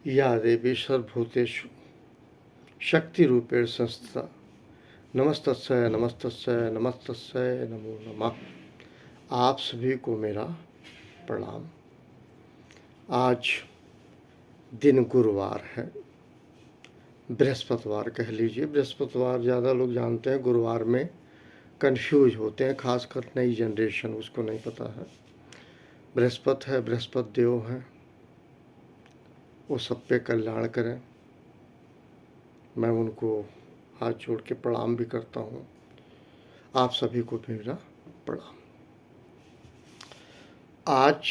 या देवी सर्वभूतेषु शक्तिरूपेण संस्थिता नमस्तस्यै नमस्तस्यै नमस्तस्यै नमो नमः। आप सभी को मेरा प्रणाम। आज दिन गुरुवार है, बृहस्पतिवार कह लीजिए। बृहस्पतिवार ज़्यादा लोग जानते हैं, गुरुवार में कंफ्यूज होते हैं, खासकर नई जनरेशन, उसको नहीं पता है। बृहस्पति है, बृहस्पति देव है, वो सब पे कल्याण करें। मैं उनको हाथ जोड़ के प्रणाम भी करता हूँ। आप सभी को मेरा प्रणाम। आज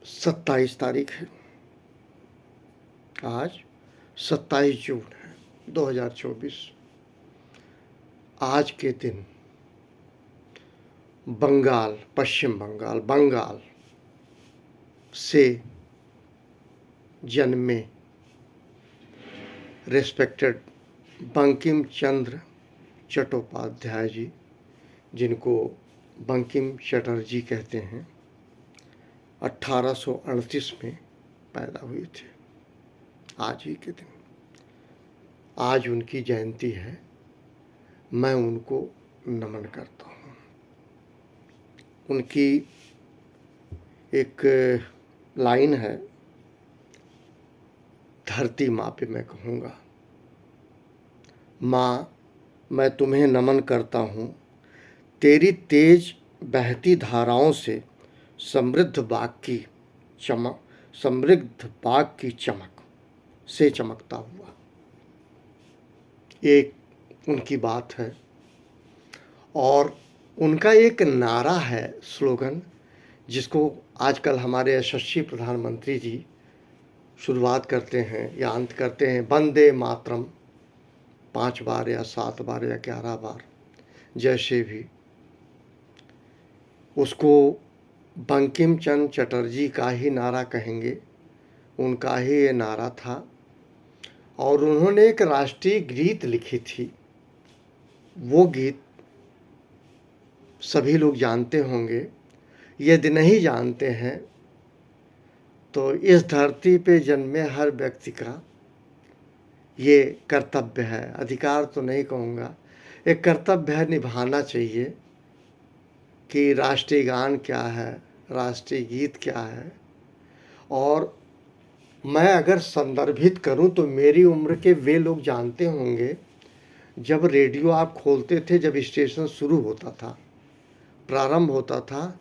27 तारीख है, आज 27 जून है 2024। आज के दिन बंगाल, पश्चिम बंगाल से जन्मे रेस्पेक्टेड बंकिम चंद्र चट्टोपाध्याय जी, जिनको बंकिम चटर्जी कहते हैं, 1838 में पैदा हुए थे। आज ही के दिन, आज उनकी जयंती है। मैं उनको नमन करता हूँ। उनकी एक लाइन है, धरती माँ पे मैं कहूँगा, माँ मैं तुम्हें नमन करता हूँ, तेरी तेज बहती धाराओं से समृद्ध बाग की चमक से चमकता हुआ। एक उनकी बात है। और उनका एक नारा है, स्लोगन, जिसको आजकल हमारे यशस्वी प्रधानमंत्री जी शुरुआत करते हैं या अंत करते हैं, वंदे मातरम, 5 बार या 7 बार या 11 बार, जैसे भी। उसको बंकिम चंद्र चटर्जी का ही नारा कहेंगे, उनका ही ये नारा था। और उन्होंने एक राष्ट्रीय गीत लिखी थी। वो गीत सभी लोग जानते होंगे। यदि नहीं जानते हैं तो इस धरती पे जन्मे हर व्यक्ति का ये कर्तव्य है, अधिकार तो नहीं कहूँगा, एक कर्तव्य है, निभाना चाहिए कि राष्ट्रीय गान क्या है, राष्ट्रीय गीत क्या है। और मैं अगर संदर्भित करूं तो मेरी उम्र के वे लोग जानते होंगे, जब रेडियो आप खोलते थे, जब स्टेशन शुरू होता था, प्रारंभ होता था,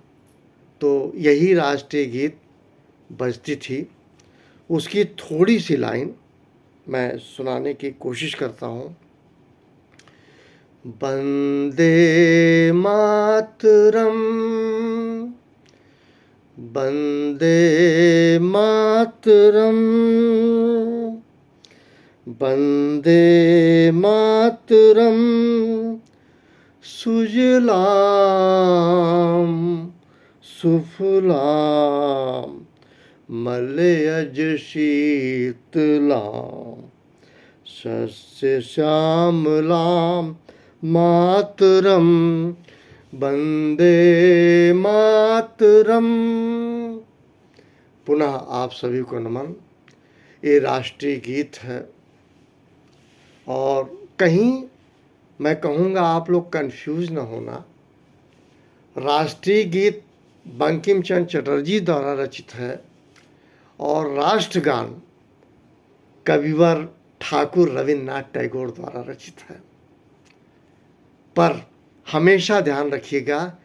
तो यही राष्ट्रीय गीत बजती थी। उसकी थोड़ी सी लाइन मैं सुनाने की कोशिश करता हूँ। वंदे मातरम, वंदे मातरम, वंदे मातरम, सुजलाम सुफलाम मलयज शीतलाम सस्य श्यामलाम मातरम, वंदे मातरम। पुनः आप सभी को नमन। ये राष्ट्रीय गीत है। और कहीं मैं कहूँगा आप लोग कंफ्यूज न होना, राष्ट्रीय गीत बंकिम चंद्र चटर्जी द्वारा रचित है और राष्ट्रगान कविवर ठाकुर रविन्द्रनाथ टैगोर द्वारा रचित है। पर हमेशा ध्यान रखिएगा,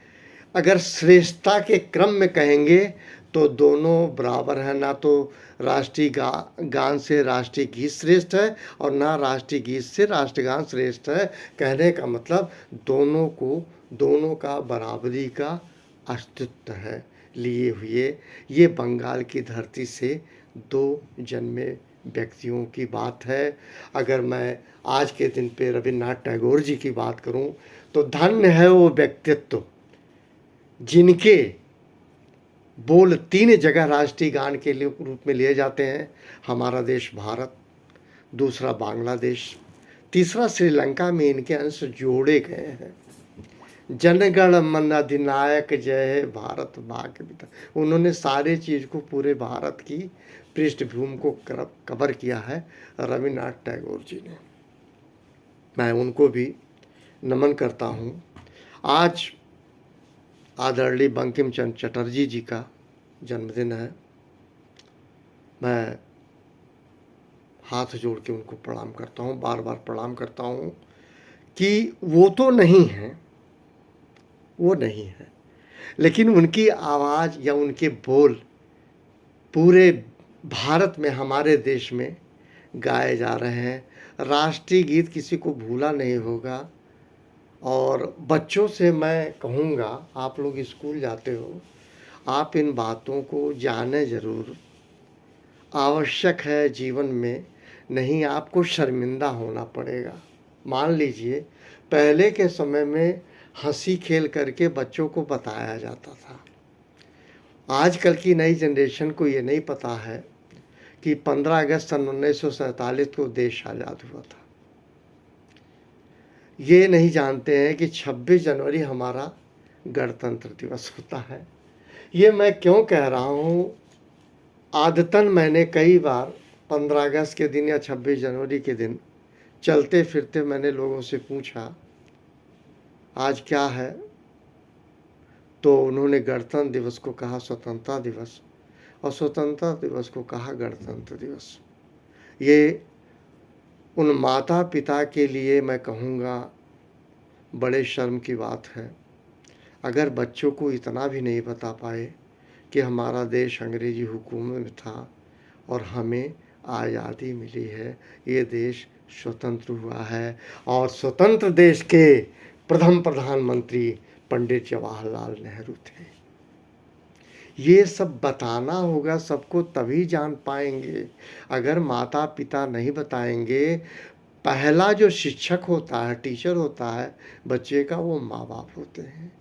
अगर श्रेष्ठता के क्रम में कहेंगे तो दोनों बराबर हैं। ना तो राष्ट्रीय गान से राष्ट्रीय गीत श्रेष्ठ है और ना राष्ट्रीय गीत से राष्ट्रगान श्रेष्ठ है। कहने का मतलब दोनों का बराबरी का अस्तित्व है लिए हुए। ये बंगाल की धरती से दो जन्मे व्यक्तियों की बात है। अगर मैं आज के दिन पे रविन्द्रनाथ टैगोर जी की बात करूं तो धन्य है वो व्यक्तित्व जिनके बोल 3 जगह राष्ट्रीय गान के रूप में लिए जाते हैं। हमारा देश भारत, दूसरा बांग्लादेश, तीसरा श्रीलंका में इनके अंश जोड़े गए हैं। जनगण मन अधिनायक जय हे भारत भाग्य विधाता। उन्होंने सारे चीज़ को पूरे भारत की पृष्ठभूमि को कवर किया है रविन्द्रनाथ टैगोर जी ने। मैं उनको भी नमन करता हूँ। आज आदरणीय बंकिम चंद्र चटर्जी जी का जन्मदिन है। मैं हाथ जोड़ के उनको प्रणाम करता हूँ, बार बार प्रणाम करता हूँ कि वो तो नहीं हैं, वो नहीं है, लेकिन उनकी आवाज़ या उनके बोल पूरे भारत में, हमारे देश में गाए जा रहे हैं। राष्ट्रीय गीत किसी को भूला नहीं होगा। और बच्चों से मैं कहूँगा, आप लोग स्कूल जाते हो, आप इन बातों को जाने ज़रूर, आवश्यक है जीवन में, नहीं आपको शर्मिंदा होना पड़ेगा। मान लीजिए पहले के समय में हंसी खेल करके बच्चों को बताया जाता था। आजकल की नई जनरेशन को ये नहीं पता है कि 15 अगस्त सन 1947 को देश आज़ाद हुआ था। ये नहीं जानते हैं कि 26 जनवरी हमारा गणतंत्र दिवस होता है। ये मैं क्यों कह रहा हूँ, आदतन मैंने कई बार 15 अगस्त के दिन या 26 जनवरी के दिन चलते फिरते मैंने लोगों से पूछा आज क्या है, तो उन्होंने गणतंत्र दिवस को कहा स्वतंत्रता दिवस, और स्वतंत्रता दिवस को कहा गणतंत्र दिवस। ये उन माता पिता के लिए मैं कहूँगा बड़े शर्म की बात है, अगर बच्चों को इतना भी नहीं बता पाए कि हमारा देश अंग्रेजी हुकूमत में था और हमें आज़ादी मिली है, ये देश स्वतंत्र हुआ है, और स्वतंत्र देश के प्रथम प्रधानमंत्री पंडित जवाहरलाल नेहरू थे। ये सब बताना होगा सबको, तभी जान पाएंगे। अगर माता पिता नहीं बताएंगे, पहला जो शिक्षक होता है, टीचर होता है बच्चे का, वो माँ बाप होते हैं।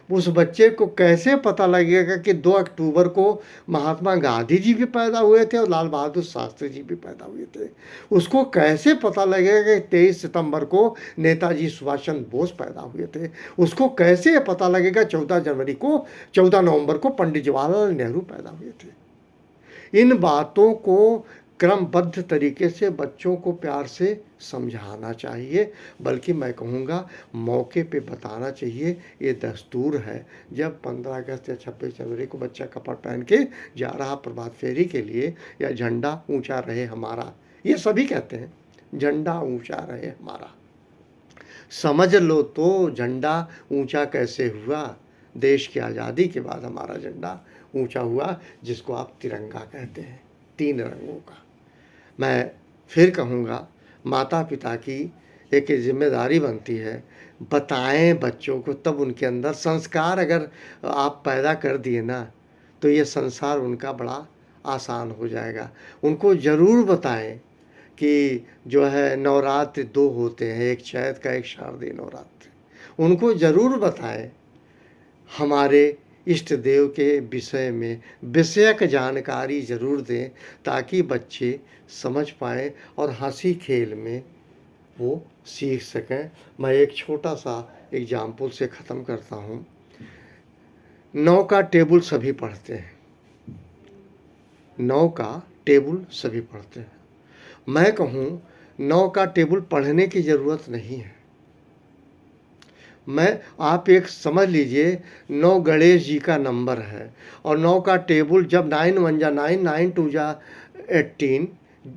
उस बच्चे को कैसे पता लगेगा कि 2 अक्टूबर को महात्मा गांधी जी भी पैदा हुए थे और लाल बहादुर शास्त्री जी भी पैदा हुए थे? उसको कैसे पता लगेगा कि 23 सितंबर को नेताजी सुभाष चंद्र बोस पैदा हुए थे? उसको कैसे पता लगेगा 14 नवंबर को पंडित जवाहरलाल नेहरू पैदा हुए थे? इन बातों को क्रमबद्ध तरीके से बच्चों को प्यार से समझाना चाहिए, बल्कि मैं कहूँगा मौके पे बताना चाहिए। ये दस्तूर है, जब 15 अगस्त या 26 जनवरी को बच्चा कपड़ा पहन के जा रहा प्रभात फेरी के लिए, या झंडा ऊंचा रहे हमारा, ये सभी कहते हैं झंडा ऊंचा रहे हमारा। समझ लो तो झंडा ऊंचा कैसे हुआ? देश की आज़ादी के बाद हमारा झंडा ऊंचा हुआ, जिसको आप तिरंगा कहते हैं, 3 रंगों का। मैं फिर कहूँगा, माता पिता की एक जिम्मेदारी बनती है, बताएं बच्चों को, तब उनके अंदर संस्कार अगर आप पैदा कर दिए ना, तो ये संसार उनका बड़ा आसान हो जाएगा। उनको ज़रूर बताएं कि जो है नवरात्र 2 होते हैं, एक चैत का, एक शारदीय नवरात्र। उनको ज़रूर बताएं, हमारे इष्ट देव के विषय में विषयक जानकारी ज़रूर दें, ताकि बच्चे समझ पाएँ और हंसी खेल में वो सीख सकें। मैं एक छोटा सा एग्जाम्पल से ख़त्म करता हूँ। 9 का टेबल सभी पढ़ते हैं, 9 का टेबल सभी पढ़ते हैं। मैं कहूँ 9 का टेबल पढ़ने की ज़रूरत नहीं है। आप एक समझ लीजिए, 9 गणेश जी का नंबर है, और 9 का टेबल जब 9 1 जा 9, 9 2 जा 18,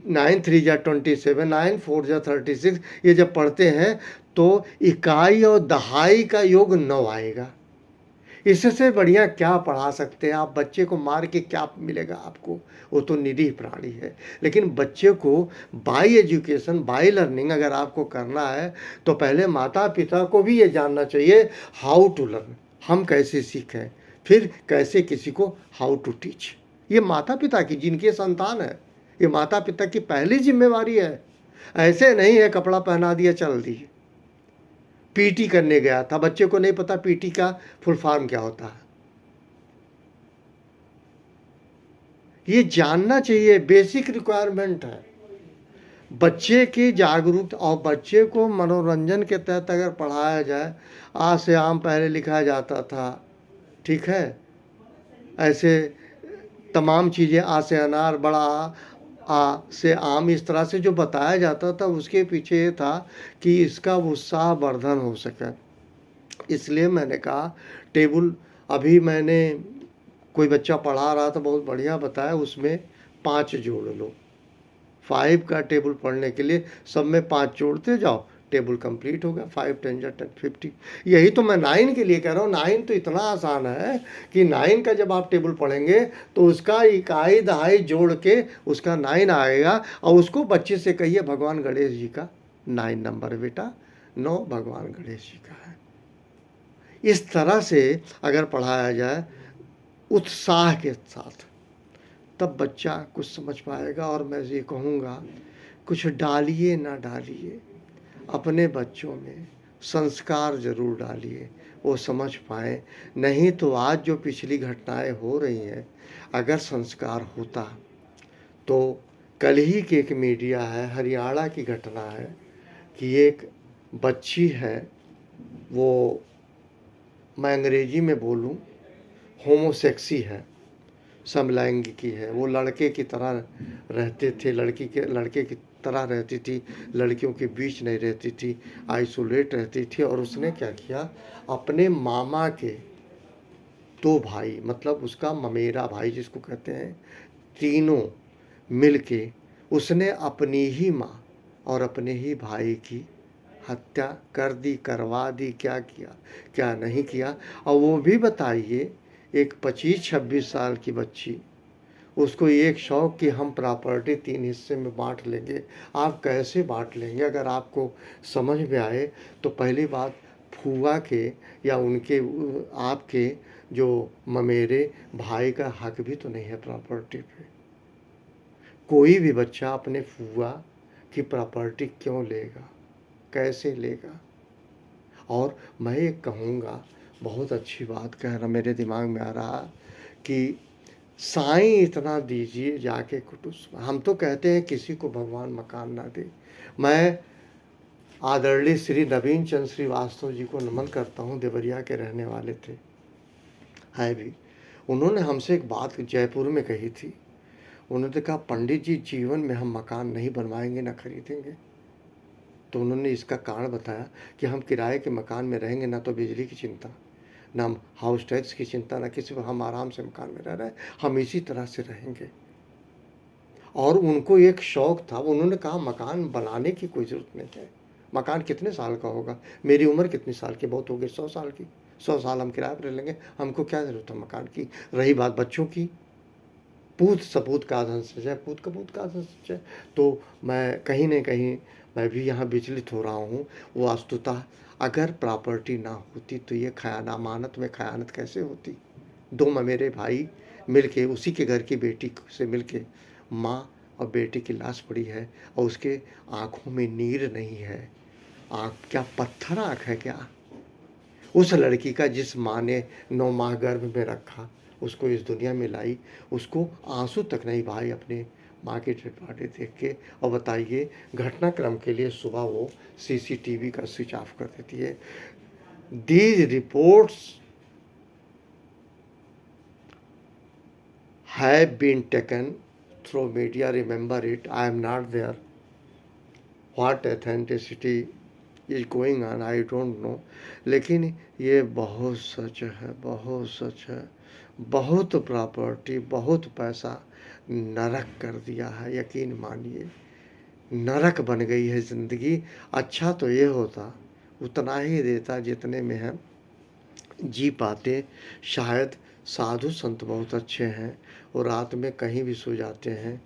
9 3 जा 27, 9 4 जा 36, ये जब पढ़ते हैं तो इकाई और दहाई का योग 9 आएगा। इससे बढ़िया क्या पढ़ा सकते हैं आप? बच्चे को मार के क्या मिलेगा आपको? वो तो निरीह प्राणी है। लेकिन बच्चे को बाय एजुकेशन, बाय लर्निंग अगर आपको करना है, तो पहले माता पिता को भी ये जानना चाहिए हाउ टू लर्न, हम कैसे सीखें, फिर कैसे किसी को हाउ टू टीच। ये माता पिता की, जिनके संतान है, ये माता पिता की पहली जिम्मेवारी है। ऐसे नहीं है कपड़ा पहना दिया चल दिए। पीटी करने गया था, बच्चे को नहीं पता पीटी का फुल फॉर्म क्या होता है। ये जानना चाहिए, बेसिक रिक्वायरमेंट है बच्चे की जागरूकता। और बच्चे को मनोरंजन के तहत अगर पढ़ाया जाए, आ से आम पहले लिखा जाता था, ठीक है, ऐसे तमाम चीज़ें आ से अनार, बड़ा आ से आम, इस तरह से जो बताया जाता था उसके पीछे ये था कि इसका उत्साह वर्धन हो सके। इसलिए मैंने कहा टेबल, अभी मैंने कोई बच्चा पढ़ा रहा था, बहुत बढ़िया बताया, उसमें 5 जोड़ लो। 5 का टेबल पढ़ने के लिए सब में 5 जोड़ते जाओ, टेबल कंप्लीट हो गया। 5 10 10 50। यही तो मैं 9 के लिए कह रहा हूँ। 9 तो इतना आसान है कि 9 का जब आप टेबल पढ़ेंगे तो उसका इकाई दहाई जोड़ के उसका 9 आएगा, और उसको बच्चे से कहिए भगवान गणेश जी का 9 नंबर बेटा, 9 भगवान गणेश जी का है। इस तरह से अगर पढ़ाया जाए उत्साह के साथ, तब बच्चा कुछ समझ पाएगा। और मैं ये कहूँगा, कुछ डालिए ना डालिए, अपने बच्चों में संस्कार ज़रूर डालिए, वो समझ पाएँ। नहीं तो आज जो पिछली घटनाएं हो रही हैं, अगर संस्कार होता तो कल ही की एक मीडिया है, हरियाणा की घटना है कि एक बच्ची है, वो मैं अंग्रेजी में बोलूं, होमोसेक्सी है, समलैंगिकी है। वो लड़के की तरह रहते थे, लड़के की तरह रहती थी, लड़कियों के बीच नहीं रहती थी, आइसोलेट रहती थी। और उसने क्या किया, अपने मामा के 2 भाई, मतलब उसका ममेरा भाई जिसको कहते हैं, तीनों मिलके उसने अपनी ही माँ और अपने ही भाई की हत्या कर दी, करवा दी। क्या किया, क्या नहीं किया। और वो भी बताइए, एक 25-26 साल की बच्ची, उसको एक शौक कि हम प्रॉपर्टी 3 हिस्से में बांट लेंगे। आप कैसे बांट लेंगे? अगर आपको समझ में आए तो पहली बात, फूआ के या उनके आपके जो ममेरे भाई का हक भी तो नहीं है प्रॉपर्टी पे। कोई भी बच्चा अपने फूआ की प्रॉपर्टी क्यों लेगा, कैसे लेगा? और मैं ये कहूँगा, बहुत अच्छी बात कह रहा, मेरे दिमाग में आ रहा कि साईं इतना दीजिए जाके कुटुस। हम तो कहते हैं किसी को भगवान मकान ना दे। मैं आदरणीय श्री नवीन चंद्र श्रीवास्तव जी को नमन करता हूँ, देवरिया के रहने वाले थे, है भी। उन्होंने हमसे एक बात जयपुर में कही थी। उन्होंने कहा, पंडित जी, जीवन में हम मकान नहीं बनवाएंगे ना खरीदेंगे। तो उन्होंने इसका कारण बताया कि हम किराए के मकान में रहेंगे, ना तो बिजली की चिंता, ना हाउस टैक्स की चिंता, ना किसी को, हम आराम से मकान में रह रहे हैं, हम इसी तरह से रहेंगे। और उनको एक शौक़ था, उन्होंने कहा मकान बनाने की कोई ज़रूरत नहीं है। मकान कितने साल का होगा, मेरी उम्र कितनी साल की, बहुत हो गई 100 साल की, 100 साल हम किराए पर रह लेंगे, हमको क्या ज़रूरत है मकान की। रही बात बच्चों की, पूत सपूत का धन संचय, पूत कपूत का धन संचय। तो मैं कहीं न कहीं मैं भी यहाँ विचलित हो रहा हूँ। वास्तुतः अगर प्रॉपर्टी ना होती तो ये अमानत में खयानत कैसे होती। 2 ममेरे भाई मिलके, उसी के घर की बेटी से मिलके, माँ और बेटी की लाश पड़ी है, और उसके आँखों में नीर नहीं है। आँख क्या पत्थर आँख है क्या? उस लड़की का जिस माँ ने 9 माह गर्भ में रखा, उसको इस दुनिया में लाई, उसको आंसू तक नहीं भाई अपने माँ की डेड बॉडी देख के। और बताइए, घटनाक्रम के लिए सुबह वो सीसीटीवी का स्विच ऑफ कर देती है। These reports have been taken through media, remember it, I am not there. What authenticity is going on, I don't know. लेकिन ये बहुत सच है, बहुत सच है। बहुत प्रॉपर्टी, बहुत पैसा नरक कर दिया है, यकीन मानिए, नरक बन गई है ज़िंदगी। अच्छा तो ये होता, उतना ही देता जितने में हम जी पाते। शायद साधु संत बहुत अच्छे हैं, और रात में कहीं भी सो जाते हैं।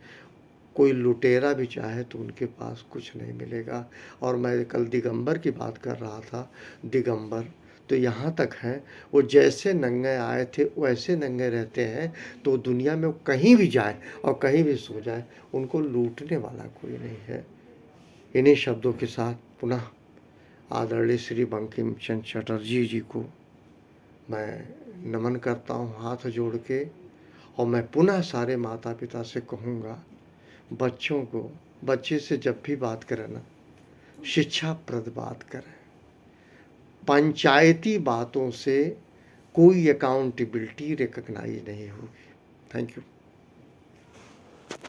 कोई लुटेरा भी चाहे तो उनके पास कुछ नहीं मिलेगा। और मैं कल दिगंबर की बात कर रहा था, दिगंबर तो यहाँ तक हैं, वो जैसे नंगे आए थे वैसे नंगे रहते हैं। तो दुनिया में वो कहीं भी जाए और कहीं भी सो जाए, उनको लूटने वाला कोई नहीं है। इन्हीं शब्दों के साथ पुनः आदरणीय श्री बंकिम चंद्र चटर्जी जी को मैं नमन करता हूँ हाथ जोड़ के। और मैं पुनः सारे माता पिता से कहूँगा, बच्चों को, बच्चे से जब भी बात करें ना, शिक्षाप्रद बात करें। पंचायती बातों से कोई अकाउंटेबिलिटी रिकॉग्नाइज नहीं होगी। Thank you.